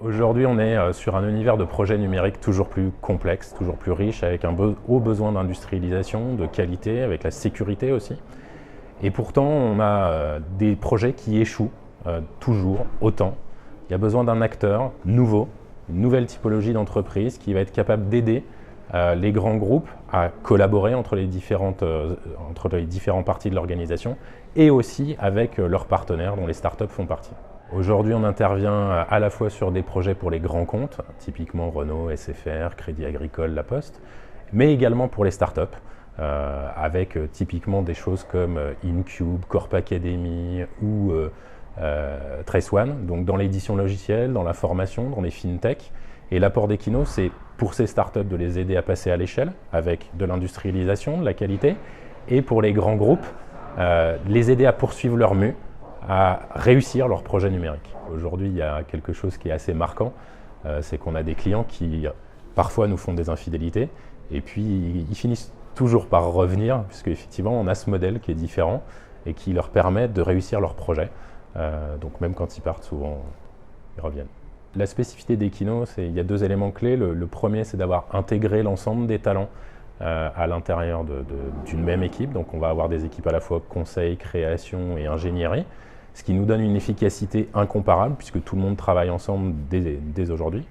Aujourd'hui, on est sur un univers de projets numériques toujours plus complexe, toujours plus riche, avec un haut besoin d'industrialisation, de qualité, avec la sécurité aussi. Et pourtant, on a des projets qui échouent toujours autant. Il y a besoin d'un acteur nouveau, une nouvelle typologie d'entreprise qui va être capable d'aider les grands groupes à collaborer entre les différentes parties de l'organisation et aussi avec leurs partenaires dont les startups font partie. Aujourd'hui, on intervient à la fois sur des projets pour les grands comptes, typiquement Renault, SFR, Crédit Agricole, La Poste, mais également pour les startups, avec typiquement des choses comme InCube, Corp Academy ou TraceOne, donc dans l'édition logicielle, dans la formation, dans les fintech. Et l'apport d'Equino, c'est pour ces startups de les aider à passer à l'échelle avec de l'industrialisation, de la qualité, et pour les grands groupes, les aider à poursuivre leur mue, à réussir leur projet numérique. Aujourd'hui, il y a quelque chose qui est assez marquant, c'est qu'on a des clients qui parfois nous font des infidélités, et puis ils finissent toujours par revenir, puisque effectivement on a ce modèle qui est différent et qui leur permet de réussir leur projet. Donc même quand ils partent, souvent ils reviennent. La spécificité d'Equino, il y a deux éléments clés. Le premier, c'est d'avoir intégré l'ensemble des talents à l'intérieur d'une même équipe. Donc on va avoir des équipes à la fois conseil, création et ingénierie, ce qui nous donne une efficacité incomparable puisque tout le monde travaille ensemble dès aujourd'hui.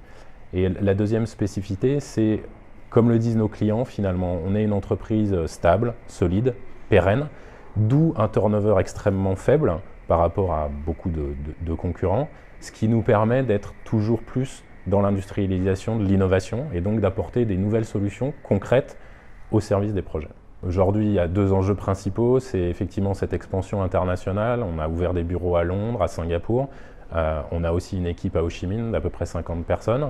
Et la deuxième spécificité, c'est, comme le disent nos clients, finalement, on est une entreprise stable, solide, pérenne, d'où un turnover extrêmement faible par rapport à beaucoup de concurrents, ce qui nous permet d'être toujours plus dans l'industrialisation de l'innovation et donc d'apporter des nouvelles solutions concrètes au service des projets. Aujourd'hui, il y a deux enjeux principaux, c'est effectivement cette expansion internationale. On a ouvert des bureaux à Londres, à Singapour. On a aussi une équipe à Ho Chi Minh d'à peu près 50 personnes.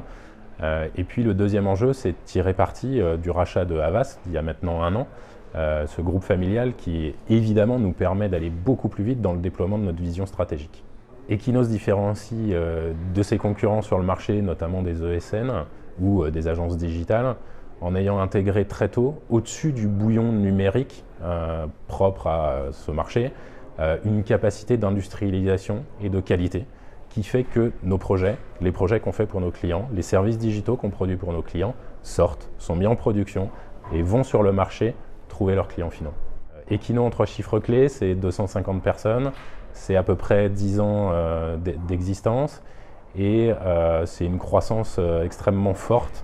Et puis le deuxième enjeu, c'est de tirer parti du rachat de Havas, il y a maintenant 1 an. Ce groupe familial qui évidemment nous permet d'aller beaucoup plus vite dans le déploiement de notre vision stratégique. Equino se différencie de ses concurrents sur le marché, notamment des ESN ou des agences digitales, en ayant intégré très tôt, au-dessus du bouillon numérique propre à ce marché, une capacité d'industrialisation et de qualité qui fait que nos projets, les projets qu'on fait pour nos clients, les services digitaux qu'on produit pour nos clients sortent, sont mis en production et vont sur le marché trouver leurs clients finaux. Equino en 3 chiffres clés, c'est 250 personnes, c'est à peu près 10 ans d'existence et c'est une croissance extrêmement forte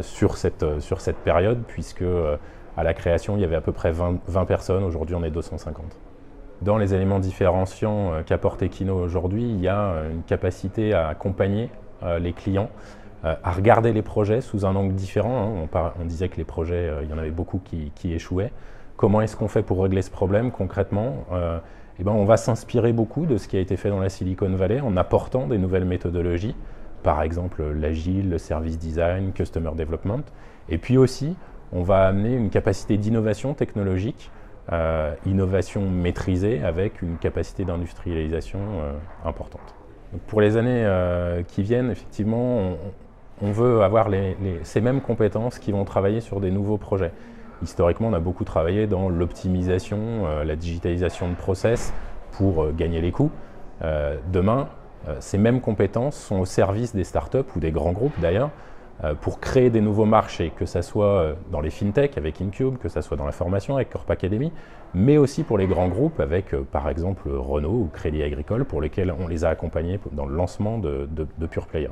sur cette période puisque à la création il y avait à peu près 20 personnes, aujourd'hui on est 250. Dans les éléments différenciants qu'apporte Equino aujourd'hui, il y a une capacité à accompagner les clients, à regarder les projets sous un angle différent. On disait que les projets, il y en avait beaucoup qui échouaient. Comment est-ce qu'on fait pour régler ce problème concrètement? On va s'inspirer beaucoup de ce qui a été fait dans la Silicon Valley en apportant des nouvelles méthodologies, par exemple l'agile, le service design, customer development. Et puis aussi, on va amener une capacité d'innovation technologique, innovation maîtrisée avec une capacité d'industrialisation importante. Donc pour les années qui viennent, effectivement, on veut avoir ces mêmes compétences qui vont travailler sur des nouveaux projets. Historiquement, on a beaucoup travaillé dans l'optimisation, la digitalisation de process pour gagner les coûts. Demain, ces mêmes compétences sont au service des startups ou des grands groupes d'ailleurs, pour créer des nouveaux marchés, que ce soit dans les fintech avec InCube, que ce soit dans la formation avec Corp Academy, mais aussi pour les grands groupes avec par exemple Renault ou Crédit Agricole, pour lesquels on les a accompagnés dans le lancement de Pure Player.